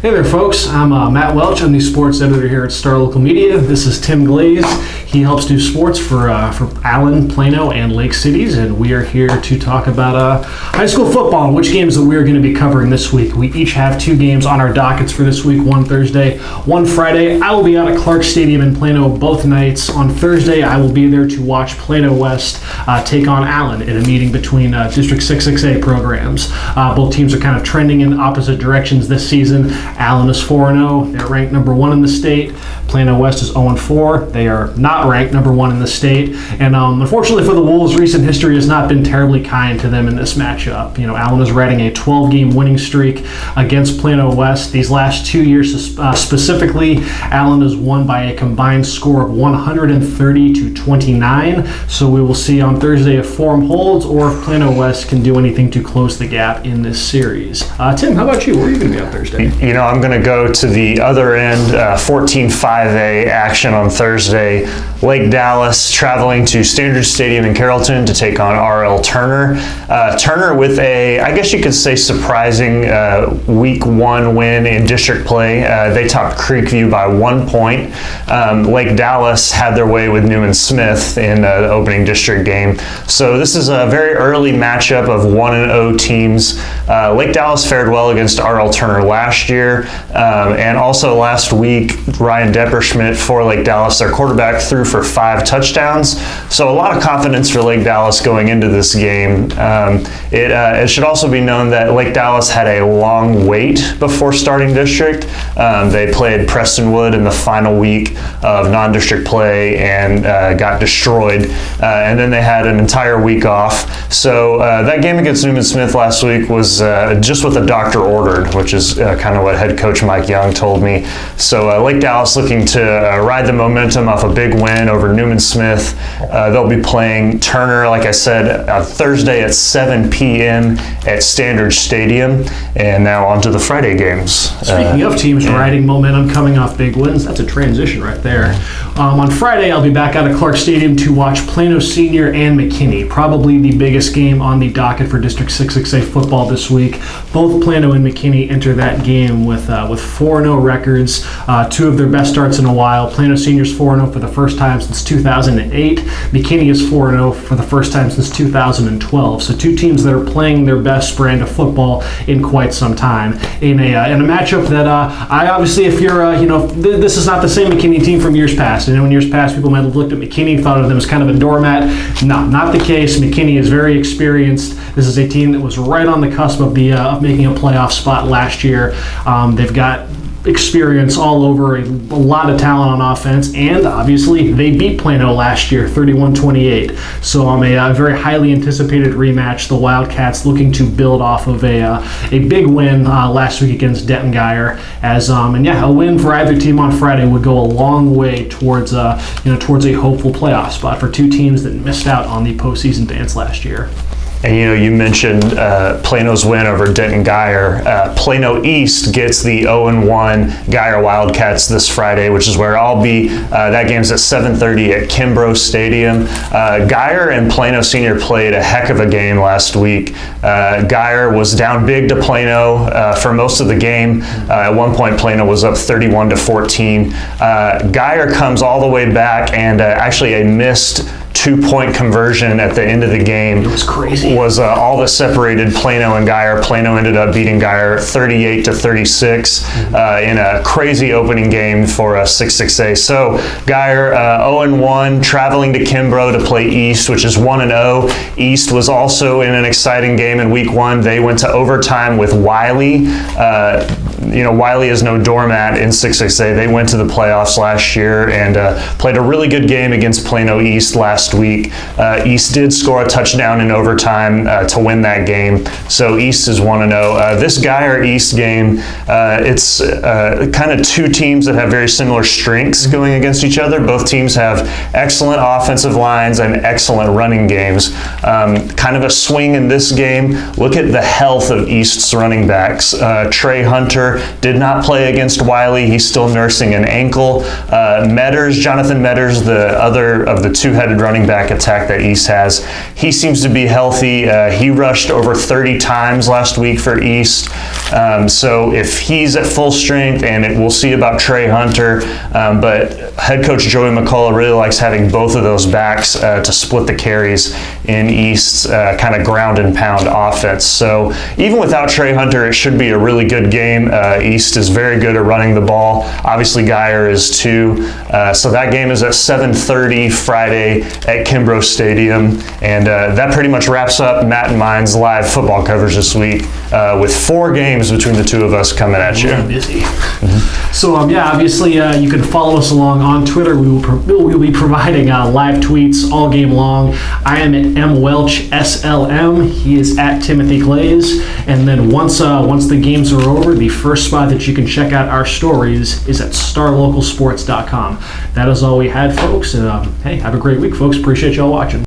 Hey there, folks. I'm Matt Welch. I'm the sports editor here at Star Local Media. This is Tim Glaze. He helps do sports for Allen, Plano, and Lake Cities, and we are here to talk about high school football and which games that we're going to be covering this week. We each have two games on our dockets for this week, one Thursday, one Friday. I will be out at Clark Stadium in Plano both nights. On Thursday, I will be there to watch Plano West take on Allen in a meeting between District 6-6A programs. Both teams are kind of trending in opposite directions this season. Allen is 4-0. They're ranked number 1 in the state. Plano West is 0-4. They are not ranked number 1 in the state. And unfortunately for the Wolves, recent history has not been terribly kind to them in this matchup. You know, Allen is riding a 12-game winning streak against Plano West. These last 2 years specifically, Allen has won by a combined score of 130-29. So we will see on Thursday if form holds or if Plano West can do anything to close the gap in this series. Tim, how about you? Where are you going to be on Thursday? You know, I'm going to go to the other end, 14-5A action on Thursday. Lake Dallas traveling to Standard Stadium in Carrollton to take on R.L. Turner. Turner with a, I guess you could say, surprising week 1 win in district play. They topped Creekview by 1 point. Lake Dallas had their way with Newman Smith in the opening district game. So this is a very early matchup of 1-0 teams. Lake Dallas fared well against R.L. Turner last year. And also last week, Ryan Depperschmidt for Lake Dallas, their quarterback, threw for 5 touchdowns. So a lot of confidence for Lake Dallas going into this game. It should also be known that Lake Dallas had a long wait before starting district. They played Prestonwood in the final week of non-district play and got destroyed. And then they had an entire week off. So that game against Newman Smith last week was just what the doctor ordered, which is kind of what head coach Mike Young told me. So Lake Dallas looking to ride the momentum off a big win over Newman Smith. They'll be playing Turner, like I said, Thursday at 7 p.m. at Standard Stadium. And now on to the Friday games. Speaking of teams riding momentum coming off big wins, that's a transition right there. On Friday, I'll be back out at Clark Stadium to watch Plano Senior and McKinney, probably the biggest game on the docket for District 6-6A football this week. Both Plano and McKinney enter that game with 4-0 records, 2 of their best starts in a while. Plano Senior's 4-0 for the first time since 2008. McKinney is 4-0 for the first time since 2012. So 2 teams that are playing their best brand of football in quite some time. In a matchup that I obviously, if you're this is not the same McKinney team from years past. You know, in years past, people might have looked at McKinney, thought of them as kind of a doormat. Not the case. McKinney is very experienced. This is a team that was right on the cusp of making a playoff spot last year. They've got experience all over, a lot of talent on offense, and obviously they beat Plano last year 31-28. So a very highly anticipated rematch. The Wildcats looking to build off of a big win last week against Denton Geyer. A win for either team on Friday would go a long way towards a hopeful playoff spot for 2 teams that missed out on the postseason dance last year. And you mentioned Plano's win over Denton Geyer. Plano East gets the 0-1 Geyer Wildcats this Friday, which is where I'll be. That game's at 7:30 at Kimbrough Stadium. Geyer and Plano Senior played a heck of a game last week. Geyer was down big to Plano for most of the game. At one point, Plano was up 31-14. Geyer comes all the way back, and actually a missed 2-point conversion at the end of the game. It was crazy. Was all that separated Plano and Geyer. Plano ended up beating Geyer 38-36 in a crazy opening game for 6-6A. So Geyer 0-1, traveling to Kimbrough to play East, which is 1-0. East was also in an exciting game in week 1. They went to overtime with Wiley. Wiley is no doormat in 6-6A. They went to the playoffs last year and played a really good game against Plano East last week. East did score a touchdown in overtime to win that game. So East is 1-0. This Geyer East game, it's kind of 2 teams that have very similar strengths going against each other. Both teams have excellent offensive lines and excellent running games. Kind of a swing in this game. Look at the health of East's running backs. Trey Hunter did not play against Wiley. He's still nursing an ankle. Jonathan Metters, the other of the 2-headed running running back attack that East has. He seems to be healthy. He rushed over 30 times last week for East. So if he's at full strength, and we'll see about Trey Hunter, but head coach Joey McCullough really likes having both of those backs to split the carries in East's kind of ground and pound offense. So even without Trey Hunter, it should be a really good game. East is very good at running the ball. Obviously, Geyer is too. So that game is at 7:30 Friday at Kimbrough Stadium. And that pretty much wraps up Matt and mine's live football coverage this week with 4 games between the two of us coming at you. Really busy. So obviously you can follow us along on Twitter. We will be providing live tweets all game long. I am at MWelchSLM. He is at Timothy Glaze. And then once the games are over, the first spot that you can check out our stories is at starlocalsports.com. That is all we had, folks. Hey, have a great week, folks. Appreciate y'all watching.